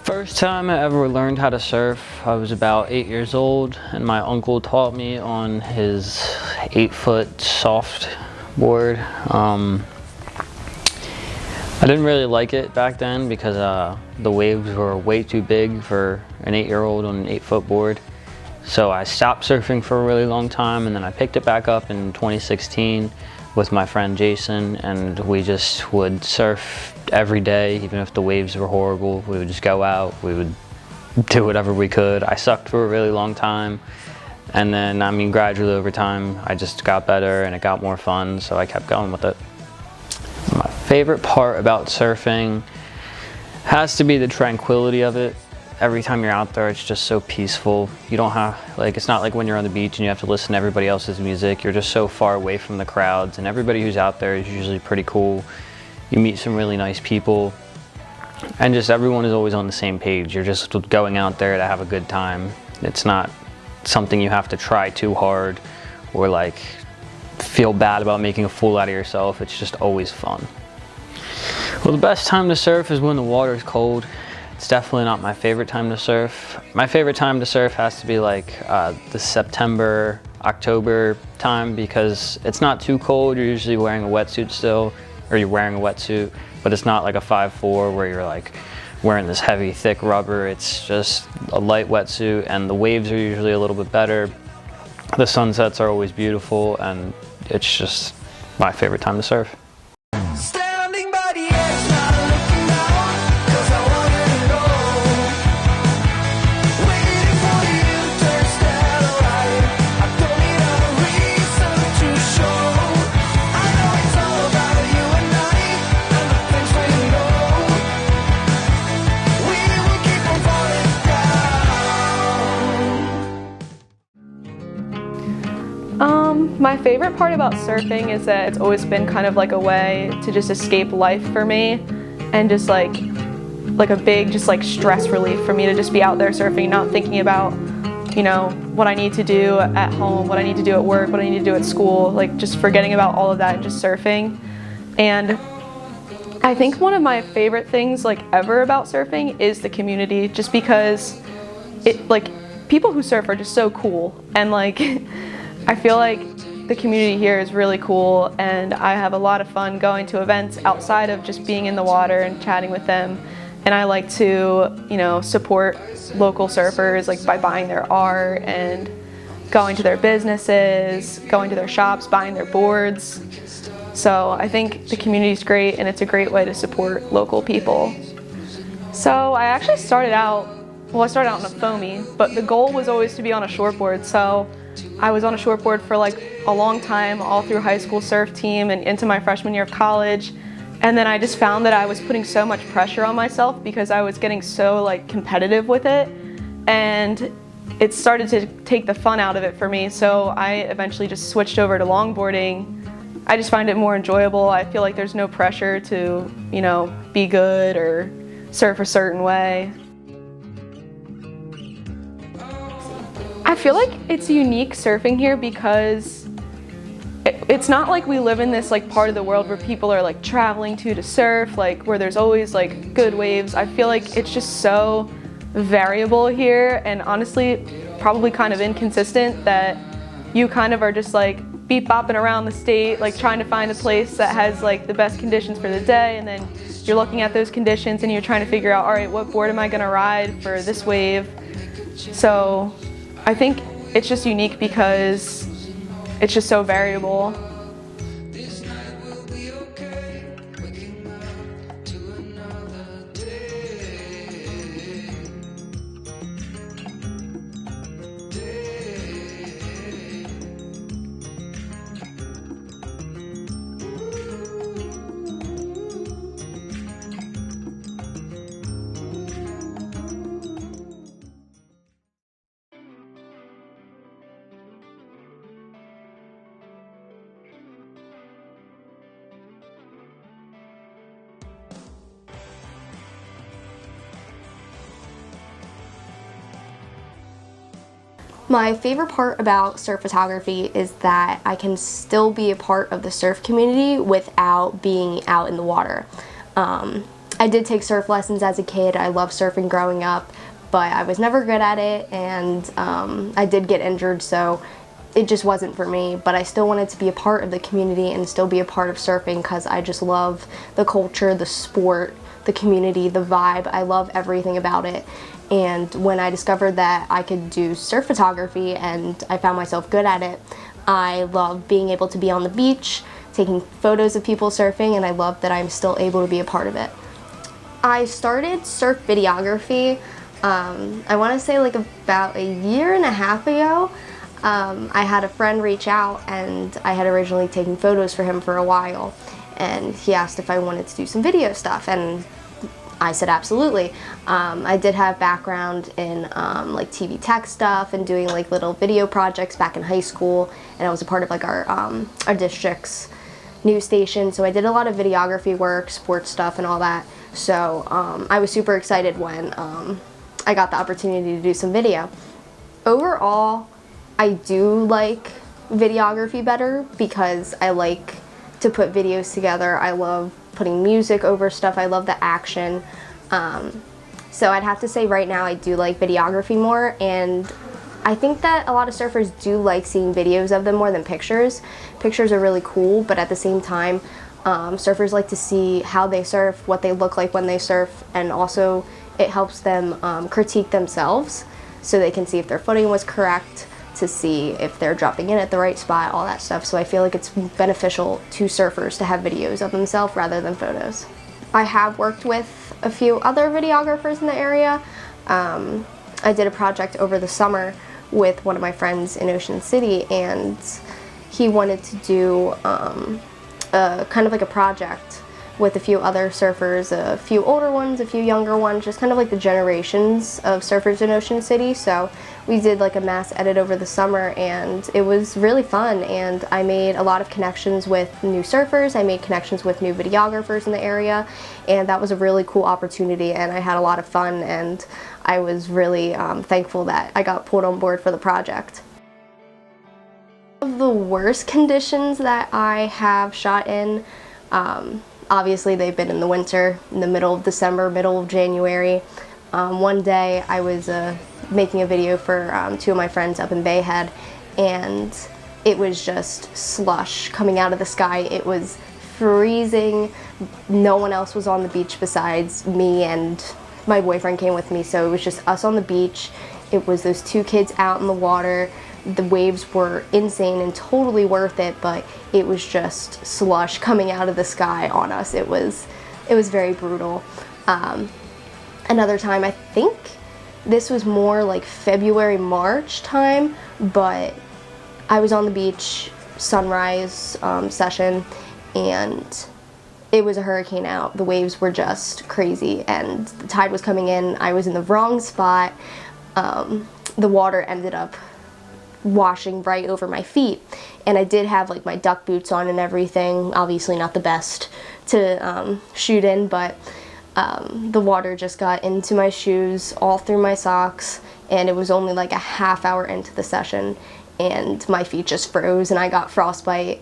First time I ever learned how to surf, I was about 8 years old, and my uncle taught me on his 8-foot soft board. I didn't really like it back then because the waves were way too big for an 8-year-old on an 8-foot board. So I stopped surfing for a really long time, and then I picked it back up in 2016 with my friend Jason, and we just would surf every day. Even if the waves were horrible, we would just go out, we would do whatever we could. I sucked for a really long time, and then gradually over time I just got better and it got more fun, so I kept going with it. My favorite part about surfing has to be the tranquility of it. Every time you're out there, it's just so peaceful. You don't have, it's not like when you're on the beach and you have to listen to everybody else's music. You're just so far away from the crowds, and everybody who's out there is usually pretty cool. You meet some really nice people, and just everyone is always on the same page. You're just going out there to have a good time. It's not something you have to try too hard or feel bad about making a fool out of yourself. It's just always fun. Well, the best time to surf is when the water is cold. It's definitely not my favorite time to surf. My favorite time to surf has to be the September, October time, because it's not too cold. You're usually wearing a wetsuit still, or you're wearing a wetsuit, but it's not like a 5'4" where you're wearing this heavy, thick rubber. It's just a light wetsuit, and the waves are usually a little bit better. The sunsets are always beautiful, and it's just my favorite time to surf. Standing by the edge, not looking down, 'cause I wanted to know. Waiting for the interstellar ride. I don't need other reason to show. I know it's all about you and I, and the things we know. We will keep on falling down. My favorite part about surfing is that it's always been kind of like a way to just escape life for me, and just like a big just stress relief for me to just be out there surfing, not thinking about, what I need to do at home, what I need to do at work, what I need to do at school, just forgetting about all of that and just surfing. And I think one of my favorite things ever about surfing is the community, just because people who surf are just so cool, and I feel like the community here is really cool, and I have a lot of fun going to events outside of just being in the water and chatting with them. And I like to, support local surfers by buying their art and going to their businesses, going to their shops, buying their boards. So I think the community is great, and it's a great way to support local people. So I actually started out on a foamy, but the goal was always to be on a shortboard. So I was on a shortboard for a long time, all through high school surf team and into my freshman year of college. And then I just found that I was putting so much pressure on myself because I was getting so competitive with it, and it started to take the fun out of it for me. So I eventually just switched over to longboarding. I just find it more enjoyable. I feel like there's no pressure to, be good or surf a certain way. I feel like it's unique surfing here because it's not like we live in this part of the world where people are traveling to surf, where there's always good waves. I feel like it's just so variable here, and honestly probably kind of inconsistent, that you kind of are just beep bopping around the state trying to find a place that has the best conditions for the day, and then you're looking at those conditions and you're trying to figure out, all right, what board am I going to ride for this wave? So I think it's just unique because it's just so variable. My favorite part about surf photography is that I can still be a part of the surf community without being out in the water. I did take surf lessons as a kid. I loved surfing growing up, but I was never good at it, and I did get injured, so it just wasn't for me. But I still wanted to be a part of the community and still be a part of surfing because I just love the culture, the sport, the community, the vibe. I love everything about it. And when I discovered that I could do surf photography and I found myself good at it, I love being able to be on the beach, taking photos of people surfing, and I love that I'm still able to be a part of it. I started surf videography, I want to say like about a year and a half ago. I had a friend reach out, and I had originally taken photos for him for a while, and he asked if I wanted to do some video stuff, and I said absolutely. I did have background in like TV tech stuff and doing like little video projects back in high school, and I was a part of like our district's news station, so I did a lot of videography work, sports stuff and all that. So I was super excited when I got the opportunity to do some video. Overall, I do like videography better because I like to put videos together. I love putting music over stuff. I love the action. So I'd have to say right now I do like videography more, and I think that a lot of surfers do like seeing videos of them more than pictures. Pictures are really cool, but at the same time, surfers like to see how they surf, what they look like when they surf, and also it helps them critique themselves so they can see if their footing was correct, to see if they're dropping in at the right spot, all that stuff. So I feel like it's beneficial to surfers to have videos of themselves rather than photos. I have worked with a few other videographers in the area. I did a project over the summer with one of my friends in Ocean City, and he wanted to do kind of like a project with a few other surfers, a few older ones, a few younger ones, just kind of like the generations of surfers in Ocean City. So we did like a mass edit over the summer, and it was really fun, and I made a lot of connections with new surfers. I made connections with new videographers in the area, and that was a really cool opportunity, and I had a lot of fun, and I was really thankful that I got pulled on board for the project. The worst conditions that I have shot in, obviously they've been in the winter, in the middle of December, middle of January. One day I was making a video for two of my friends up in Bayhead, and it was just slush coming out of the sky. It was freezing. No one else was on the beach besides me, and my boyfriend came with me, so it was just us on the beach. It was those two kids out in the water. The waves were insane and totally worth it, but it was just slush coming out of the sky on us. It was very brutal. Another time, I think this was more like February, March time, but I was on the beach, sunrise session, and it was a hurricane out. The waves were just crazy, and the tide was coming in. I was in the wrong spot. The water ended up washing right over my feet, and I did have like my duck boots on and everything. Obviously not the best to shoot in, but the water just got into my shoes, all through my socks, and it was only like a half hour into the session, and my feet just froze, and I got frostbite,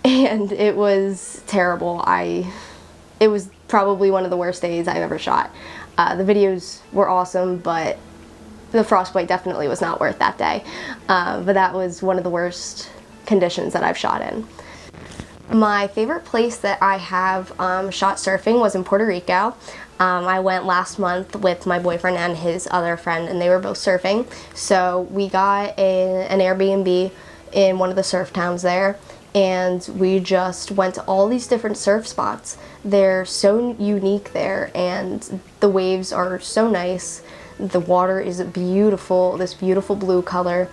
and it was terrible. It was probably one of the worst days I've ever shot. The videos were awesome, but the frostbite definitely was not worth that day. But that was one of the worst conditions that I've shot in. My favorite place that I have shot surfing was in Puerto Rico. I went last month with my boyfriend and his other friend, and they were both surfing. So we got an Airbnb in one of the surf towns there, and we just went to all these different surf spots. They're so unique there, and the waves are so nice. The water is beautiful, this beautiful blue color,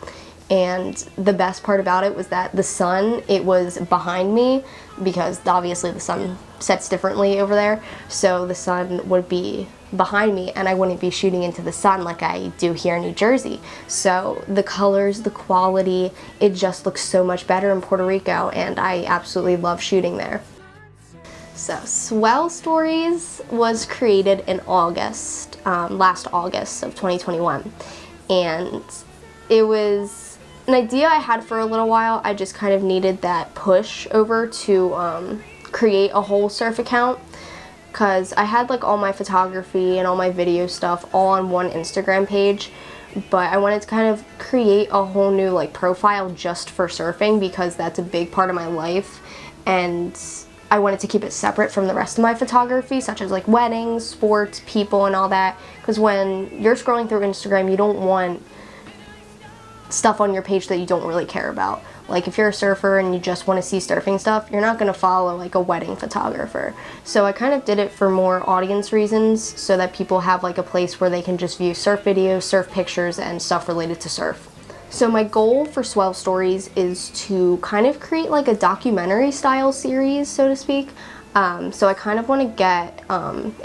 and the best part about it was that the sun, it was behind me, because obviously the sun sets differently over there, so the sun would be behind me and I wouldn't be shooting into the sun like I do here in New Jersey. So the colors, the quality, it just looks so much better in Puerto Rico, and I absolutely love shooting there. So Swell Stories was created in August, last August of 2021, and it was an idea I had for a little while. I just kind of needed that push over to create a whole surf account, because I had like all my photography and all my video stuff all on one Instagram page, but I wanted to kind of create a whole new like profile just for surfing, because that's a big part of my life, and I wanted to keep it separate from the rest of my photography, such as like weddings, sports, people, and all that, because when you're scrolling through Instagram, you don't want stuff on your page that you don't really care about. Like if you're a surfer and you just want to see surfing stuff, you're not going to follow like a wedding photographer. So I kind of did it for more audience reasons, so that people have like a place where they can just view surf videos, surf pictures, and stuff related to surf. So my goal for Swell Stories is to kind of create like a documentary style series, so to speak. So I kind of want to get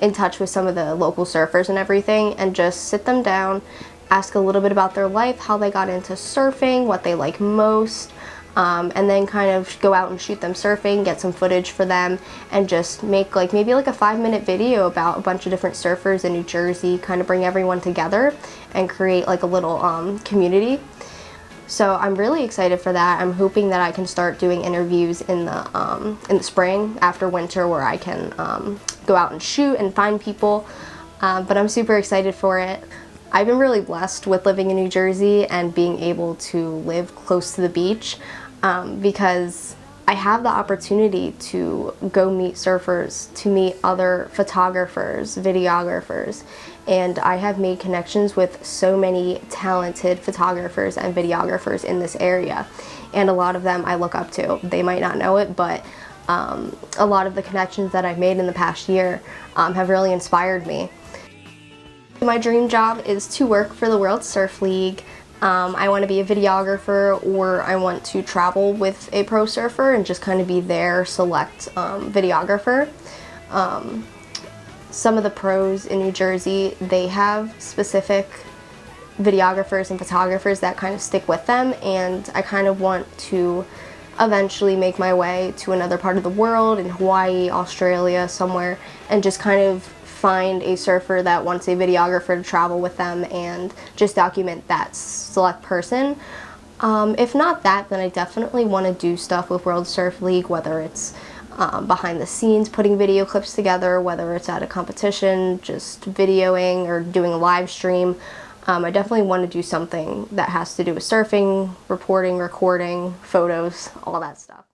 in touch with some of the local surfers and everything, and just sit them down, ask a little bit about their life, how they got into surfing, what they like most, and then kind of go out and shoot them surfing, get some footage for them, and just make like maybe like a 5-minute video about a bunch of different surfers in New Jersey, kind of bring everyone together and create like a little community. So I'm really excited for that. I'm hoping that I can start doing interviews in the spring after winter, where I can go out and shoot and find people, but I'm super excited for it. I've been really blessed with living in New Jersey and being able to live close to the beach, because I have the opportunity to go meet surfers, to meet other photographers, videographers, and I have made connections with so many talented photographers and videographers in this area, and a lot of them I look up to. They might not know it, but a lot of the connections that I've made in the past year have really inspired me. My dream job is to work for the World Surf League. I want to be a videographer, or I want to travel with a pro surfer and just kind of be their select videographer. Some of the pros in New Jersey, they have specific videographers and photographers that kind of stick with them, and I kind of want to eventually make my way to another part of the world, in Hawaii, Australia, somewhere, and just kind of find a surfer that wants a videographer to travel with them and just document that select person. If not that, then I definitely want to do stuff with World Surf League, whether it's behind the scenes, putting video clips together, whether it's at a competition, just videoing or doing a live stream. I definitely want to do something that has to do with surfing, reporting, recording, photos, all that stuff.